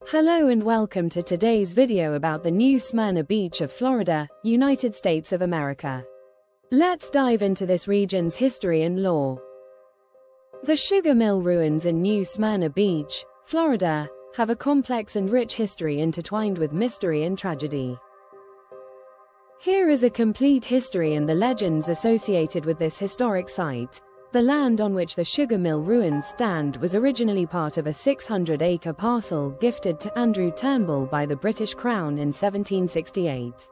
Hello and welcome to today's video about the new Smyrna Beach of Florida, United States of America. Let's dive into this region's history and lore. The Sugar Mill Ruins in New Smyrna Beach, Florida, have a complex and rich history intertwined with mystery and tragedy. Here is a complete history and the legends associated with this historic site. The land on which the Sugar Mill Ruins stand was originally part of a 600-acre parcel gifted to Andrew Turnbull by the British Crown in 1768.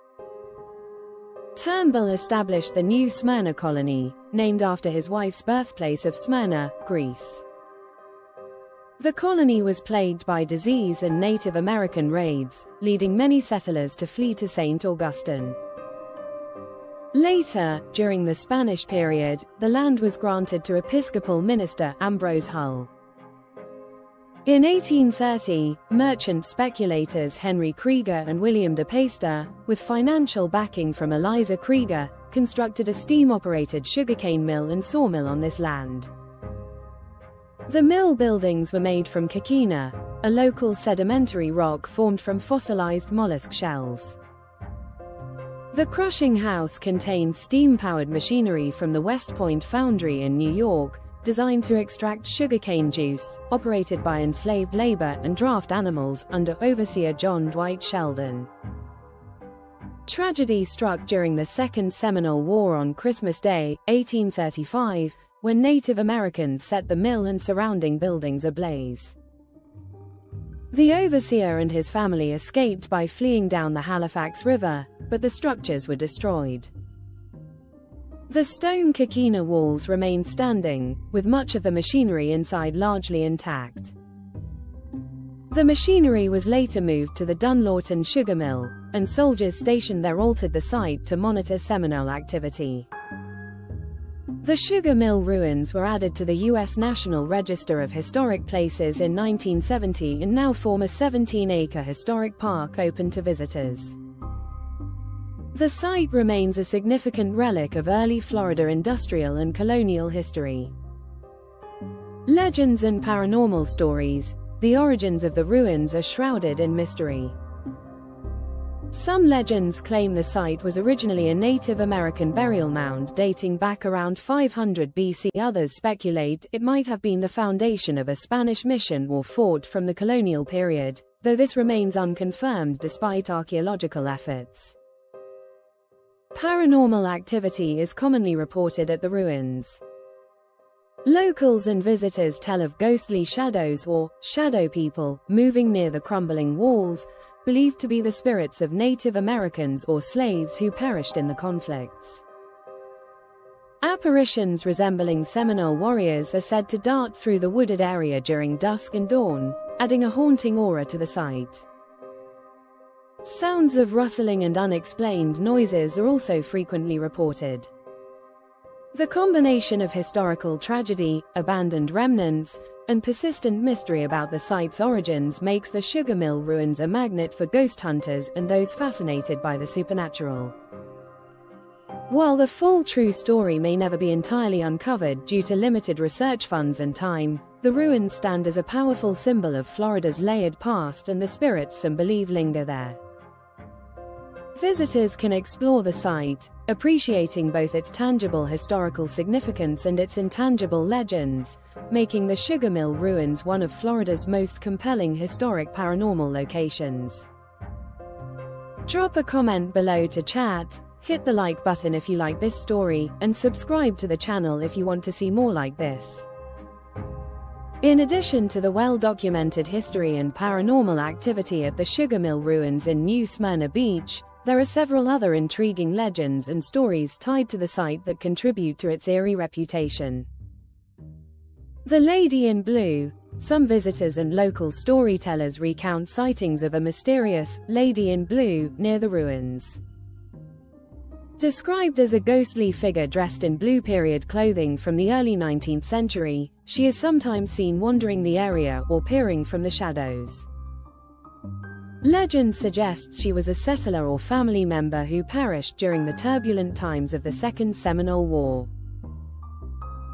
Turnbull established the New Smyrna colony, named after his wife's birthplace of Smyrna, Greece. The colony was plagued by disease and Native American raids, leading many settlers to flee to St. Augustine. Later, during the Spanish period, the land was granted to Episcopal minister Ambrose Hull. In 1830, merchant speculators Henry Cruger and William dePeyster, with financial backing from Eliza Cruger, constructed a steam-operated sugarcane mill and sawmill on this land. The mill buildings were made from coquina, a local sedimentary rock formed from fossilized mollusk shells. The crushing house contained steam-powered machinery from the West Point Foundry in New York, designed to extract sugarcane juice, operated by enslaved labor and draft animals under overseer John Dwight Sheldon. Tragedy struck during the Second Seminole War on Christmas Day, 1835, when Native Americans set the mill and surrounding buildings ablaze. The overseer and his family escaped by fleeing down the Halifax River, but the structures were destroyed. The stone coquina walls remained standing, with much of the machinery inside largely intact. The machinery was later moved to the Dunlawton Sugar Mill, and soldiers stationed there altered the site to monitor Seminole activity. The Sugar Mill Ruins were added to the U.S. National Register of Historic Places in 1970 and now form a 17-acre historic park open to visitors. The site remains a significant relic of early Florida industrial and colonial history. Legends and paranormal stories, the origins of the ruins are shrouded in mystery. Some legends claim the site was originally a Native American burial mound dating back around 500 BC. Others speculate it might have been the foundation of a Spanish mission or fort from the colonial period, though this remains unconfirmed despite archaeological efforts. Paranormal activity is commonly reported at the ruins. Locals and visitors tell of ghostly shadows or shadow people moving near the crumbling walls, believed to be the spirits of Native Americans or slaves who perished in the conflicts. Apparitions resembling Seminole warriors are said to dart through the wooded area during dusk and dawn, adding a haunting aura to the site. Sounds of rustling and unexplained noises are also frequently reported. The combination of historical tragedy, abandoned remnants, and persistent mystery about the site's origins makes the Sugar Mill Ruins a magnet for ghost hunters and those fascinated by the supernatural. While the full true story may never be entirely uncovered due to limited research funds and time, the ruins stand as a powerful symbol of Florida's layered past and the spirits some believe linger there. Visitors can explore the site, appreciating both its tangible historical significance and its intangible legends, making the Sugar Mill Ruins one of Florida's most compelling historic paranormal locations. Drop a comment below to chat, hit the like button if you like this story, and subscribe to the channel if you want to see more like this. In addition to the well-documented history and paranormal activity at the Sugar Mill Ruins in New Smyrna Beach, there are several other intriguing legends and stories tied to the site that contribute to its eerie reputation. The Lady in Blue. Some visitors and local storytellers recount sightings of a mysterious lady in blue near the ruins. Described as a ghostly figure dressed in blue period clothing from the early 19th century, she is sometimes seen wandering the area or peering from the shadows. Legend suggests she was a settler or family member who perished during the turbulent times of the Second Seminole War.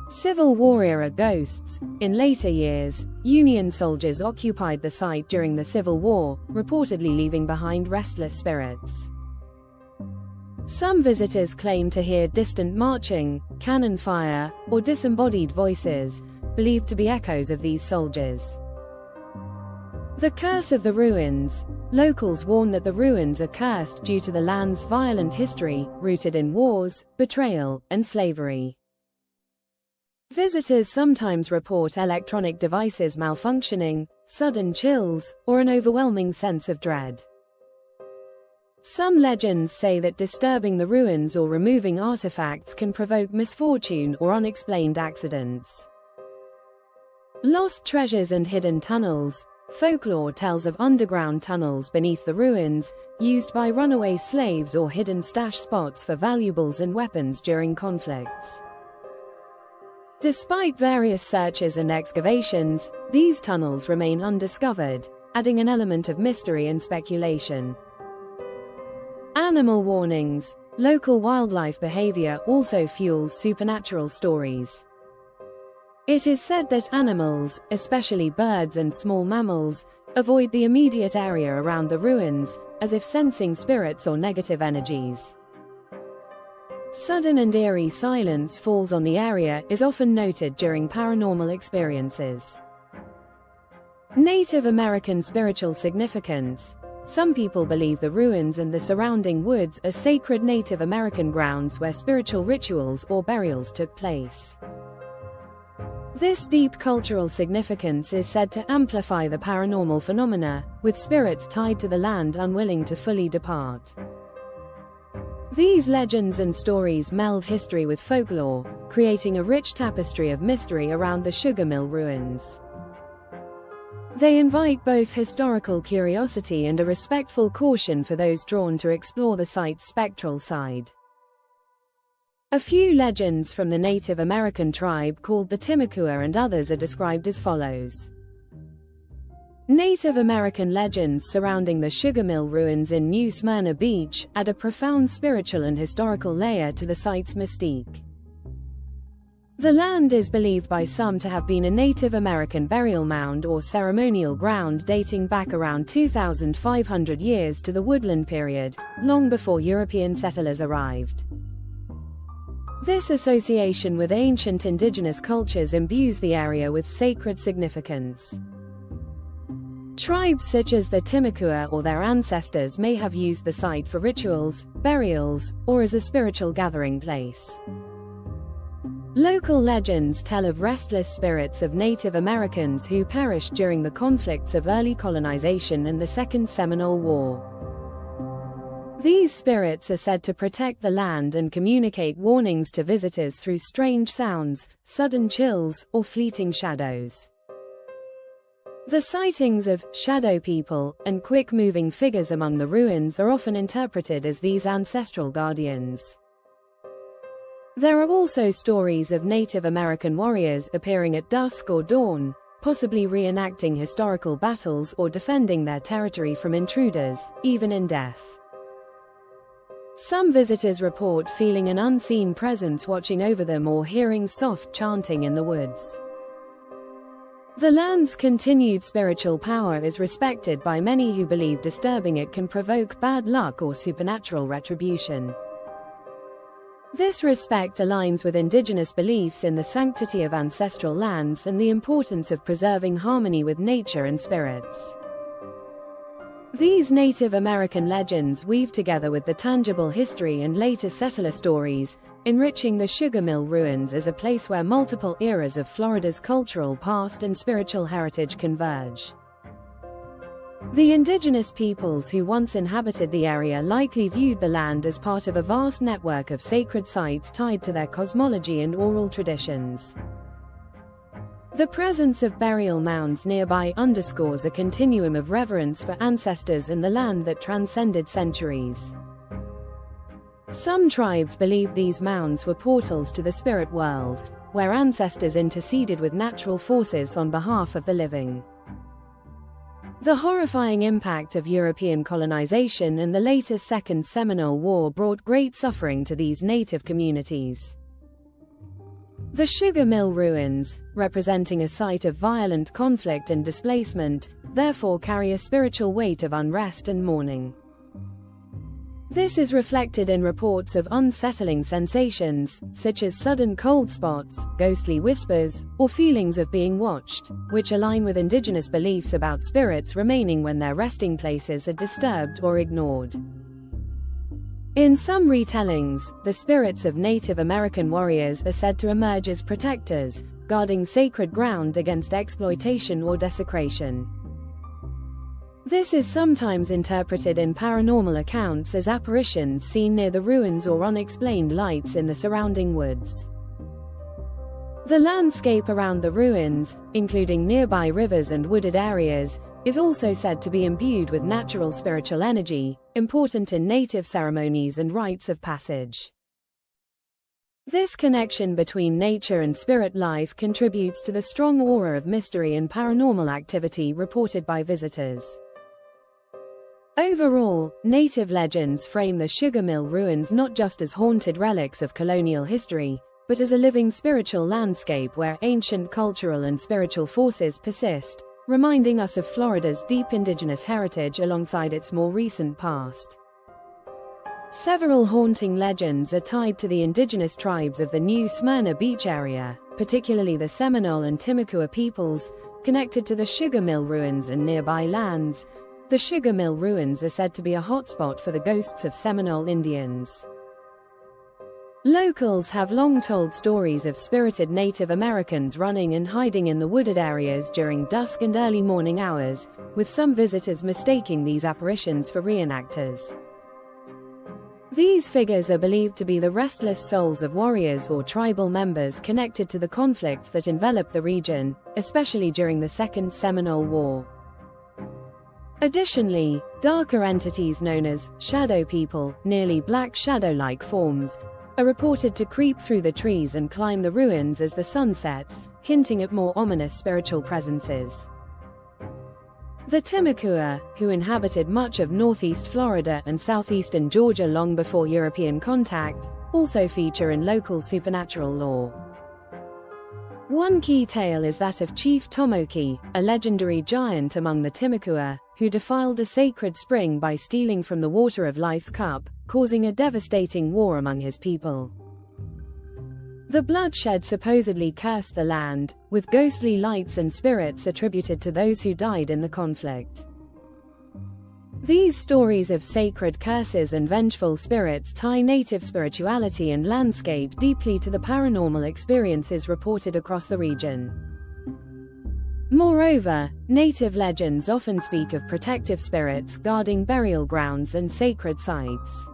Civil War-era ghosts. In later years, Union soldiers occupied the site during the Civil War, reportedly leaving behind restless spirits. Some visitors claim to hear distant marching, cannon fire, or disembodied voices, believed to be echoes of these soldiers. The curse of the ruins. Locals warn that the ruins are cursed due to the land's violent history, rooted in wars, betrayal, and slavery. Visitors sometimes report electronic devices malfunctioning, sudden chills, or an overwhelming sense of dread. Some legends say that disturbing the ruins or removing artifacts can provoke misfortune or unexplained accidents. Lost treasures and hidden tunnels. Folklore tells of underground tunnels beneath the ruins, used by runaway slaves or hidden stash spots for valuables and weapons during conflicts. Despite various searches and excavations, these tunnels remain undiscovered, adding an element of mystery and speculation. Animal warnings. Local wildlife behavior also fuels supernatural stories. It is said that animals, especially birds and small mammals, avoid the immediate area around the ruins, as if sensing spirits or negative energies. Sudden and eerie silence falls on the area is often noted during paranormal experiences. Native American spiritual significance. Some people believe the ruins and the surrounding woods are sacred Native American grounds where spiritual rituals or burials took place. This deep cultural significance is said to amplify the paranormal phenomena, with spirits tied to the land unwilling to fully depart. These legends and stories meld history with folklore, creating a rich tapestry of mystery around the sugar mill ruins. They invite both historical curiosity and a respectful caution for those drawn to explore the site's spectral side. A few legends from the Native American tribe called the Timucua and others are described as follows. Native American legends surrounding the sugar mill ruins in New Smyrna Beach add a profound spiritual and historical layer to the site's mystique. The land is believed by some to have been a Native American burial mound or ceremonial ground dating back around 2,500 years to the woodland period, long before European settlers arrived. This association with ancient indigenous cultures imbues the area with sacred significance. Tribes such as the Timucua or their ancestors may have used the site for rituals, burials, or as a spiritual gathering place. Local legends tell of restless spirits of Native Americans who perished during the conflicts of early colonization and the Second Seminole War. These spirits are said to protect the land and communicate warnings to visitors through strange sounds, sudden chills, or fleeting shadows. The sightings of shadow people and quick-moving figures among the ruins are often interpreted as these ancestral guardians. There are also stories of Native American warriors appearing at dusk or dawn, possibly reenacting historical battles or defending their territory from intruders, even in death. Some visitors report feeling an unseen presence watching over them or hearing soft chanting in the woods. The land's continued spiritual power is respected by many who believe disturbing it can provoke bad luck or supernatural retribution. This respect aligns with indigenous beliefs in the sanctity of ancestral lands and the importance of preserving harmony with nature and spirits. These Native American legends weave together with the tangible history and later settler stories, enriching the sugar mill ruins as a place where multiple eras of Florida's cultural past and spiritual heritage converge. The indigenous peoples who once inhabited the area likely viewed the land as part of a vast network of sacred sites tied to their cosmology and oral traditions. The presence of burial mounds nearby underscores a continuum of reverence for ancestors and the land that transcended centuries. Some tribes believed these mounds were portals to the spirit world, where ancestors interceded with natural forces on behalf of the living. The horrifying impact of European colonization and the later Second Seminole War brought great suffering to these native communities. The Sugar Mill Ruins, representing a site of violent conflict and displacement, therefore carry a spiritual weight of unrest and mourning. This is reflected in reports of unsettling sensations, such as sudden cold spots, ghostly whispers, or feelings of being watched, which align with indigenous beliefs about spirits remaining when their resting places are disturbed or ignored. In some retellings, the spirits of Native American warriors are said to emerge as protectors, guarding sacred ground against exploitation or desecration. This is sometimes interpreted in paranormal accounts as apparitions seen near the ruins or unexplained lights in the surrounding woods. The landscape around the ruins, including nearby rivers and wooded areas, is also said to be imbued with natural spiritual energy, important in native ceremonies and rites of passage. This connection between nature and spirit life contributes to the strong aura of mystery and paranormal activity reported by visitors. Overall, native legends frame the Sugar Mill Ruins not just as haunted relics of colonial history, but as a living spiritual landscape where ancient cultural and spiritual forces persist, reminding us of Florida's deep indigenous heritage alongside its more recent past. Several haunting legends are tied to the indigenous tribes of the New Smyrna Beach area, particularly the Seminole and Timucua peoples, connected to the Sugar Mill Ruins and nearby lands. The Sugar Mill Ruins are said to be a hotspot for the ghosts of Seminole Indians. Locals have long told stories of spirited Native Americans running and hiding in the wooded areas during dusk and early morning hours, with some visitors mistaking these apparitions for reenactors. These figures are believed to be the restless souls of warriors or tribal members connected to the conflicts that enveloped the region, especially during the Second Seminole War. Additionally, darker entities known as shadow people, nearly black shadow-like forms, are reported to creep through the trees and climb the ruins as the sun sets, hinting at more ominous spiritual presences. The Timucua, who inhabited much of northeast Florida and southeastern Georgia long before European contact, also feature in local supernatural lore. One key tale is that of Chief Tomoki, a legendary giant among the Timucua, who defiled a sacred spring by stealing from the water of life's cup, causing a devastating war among his people. The bloodshed supposedly cursed the land, with ghostly lights and spirits attributed to those who died in the conflict. These stories of sacred curses and vengeful spirits tie native spirituality and landscape deeply to the paranormal experiences reported across the region. Moreover, native legends often speak of protective spirits guarding burial grounds and sacred sites.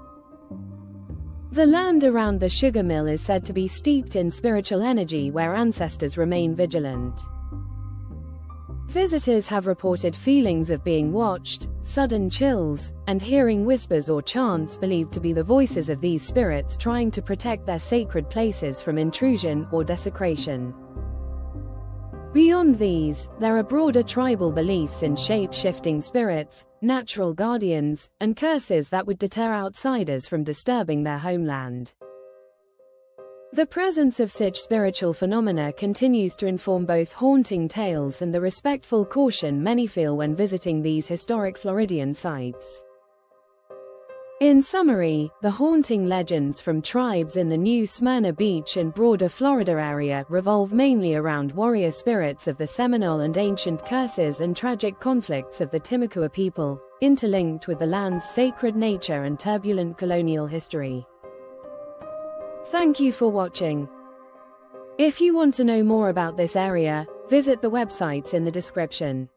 The land around the sugar mill is said to be steeped in spiritual energy where ancestors remain vigilant. Visitors have reported feelings of being watched, sudden chills, and hearing whispers or chants believed to be the voices of these spirits trying to protect their sacred places from intrusion or desecration. Beyond these, there are broader tribal beliefs in shape-shifting spirits, natural guardians, and curses that would deter outsiders from disturbing their homeland. The presence of such spiritual phenomena continues to inform both haunting tales and the respectful caution many feel when visiting these historic Floridian sites. In summary, the haunting legends from tribes in the New Smyrna Beach and broader Florida area revolve mainly around warrior spirits of the Seminole and ancient curses and tragic conflicts of the Timucua people, interlinked with the land's sacred nature and turbulent colonial history. Thank you for watching. If you want to know more about this area, visit the websites in the description.